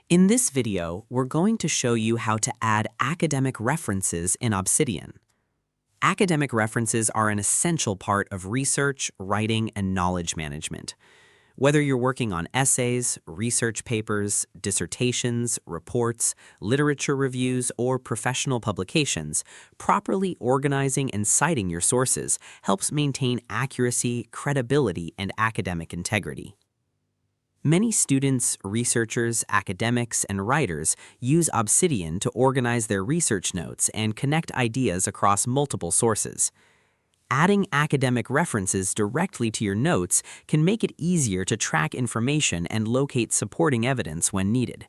In this video, we're going to show you how to add academic references in Obsidian. Academic references are an essential part of research, writing, and knowledge management. Whether you're working on essays, research papers, dissertations, reports, literature reviews, or professional publications, properly organizing and citing your sources helps maintain accuracy, credibility, and academic integrity. Many students, researchers, academics, and writers use Obsidian to organize their research notes and connect ideas across multiple sources. Adding academic references directly to your notes can make it easier to track information and locate supporting evidence when needed.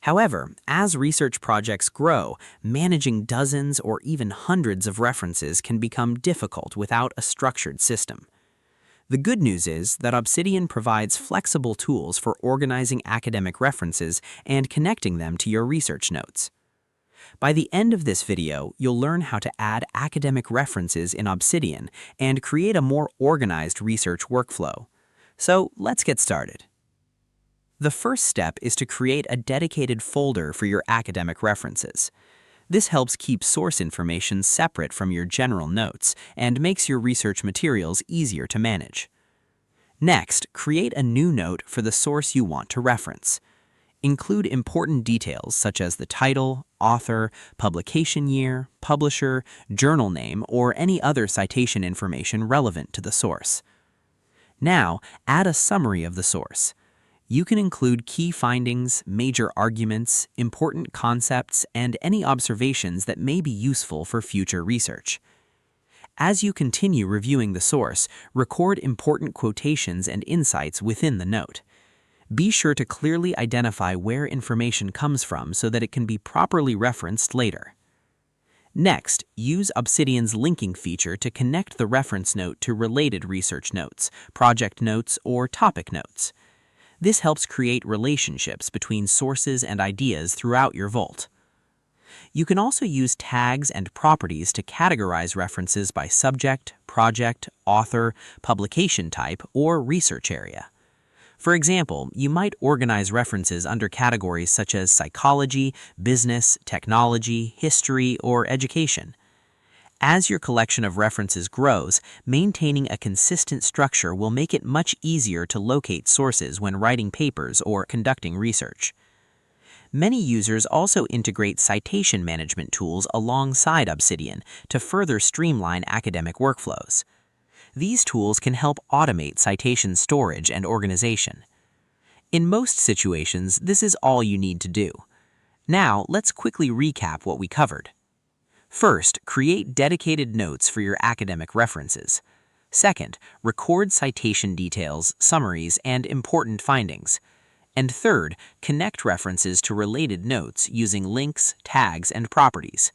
However, as research projects grow, managing dozens or even hundreds of references can become difficult without a structured system. The good news is that Obsidian provides flexible tools for organizing academic references and connecting them to your research notes. By the end of this video, you'll learn how to add academic references in Obsidian and create a more organized research workflow. So let's get started. The first step is to create a dedicated folder for your academic references. This helps keep source information separate from your general notes and makes your research materials easier to manage. Next, create a new note for the source you want to reference. Include important details such as the title, author, publication year, publisher, journal name, or any other citation information relevant to the source. Now, add a summary of the source. You can include key findings, major arguments, important concepts, and any observations that may be useful for future research. As you continue reviewing the source, record important quotations and insights within the note. Be sure to clearly identify where information comes from so that it can be properly referenced later. Next, use Obsidian's linking feature to connect the reference note to related research notes, project notes, or topic notes. This helps create relationships between sources and ideas throughout your vault. You can also use tags and properties to categorize references by subject, project, author, publication type, or research area. For example, you might organize references under categories such as psychology, business, technology, history, or education. As your collection of references grows, maintaining a consistent structure will make it much easier to locate sources when writing papers or conducting research. Many users also integrate citation management tools alongside Obsidian to further streamline academic workflows. These tools can help automate citation storage and organization. In most situations, this is all you need to do. Now, let's quickly recap what we covered. First, create dedicated notes for your academic references. Second, record citation details, summaries, and important findings. And third, connect references to related notes using links, tags, and properties.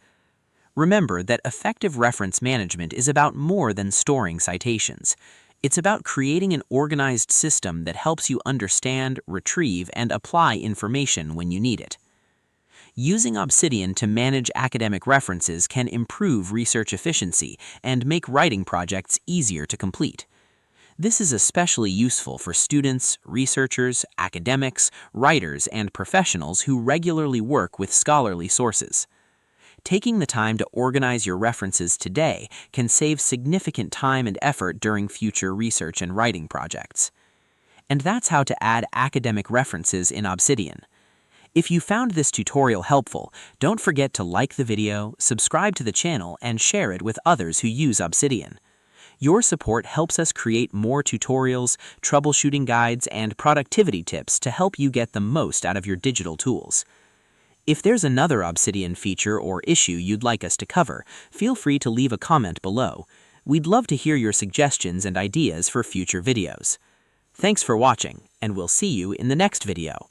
Remember that effective reference management is about more than storing citations. It's about creating an organized system that helps you understand, retrieve, and apply information when you need it. Using Obsidian to manage academic references can improve research efficiency and make writing projects easier to complete. This is especially useful for students, researchers, academics, writers, and professionals who regularly work with scholarly sources. Taking the time to organize your references today can save significant time and effort during future research and writing projects. And that's how to add academic references in Obsidian. If you found this tutorial helpful, don't forget to like the video, subscribe to the channel, and share it with others who use Obsidian. Your support helps us create more tutorials, troubleshooting guides, and productivity tips to help you get the most out of your digital tools. If there's another Obsidian feature or issue you'd like us to cover, feel free to leave a comment below. We'd love to hear your suggestions and ideas for future videos. Thanks for watching, and we'll see you in the next video.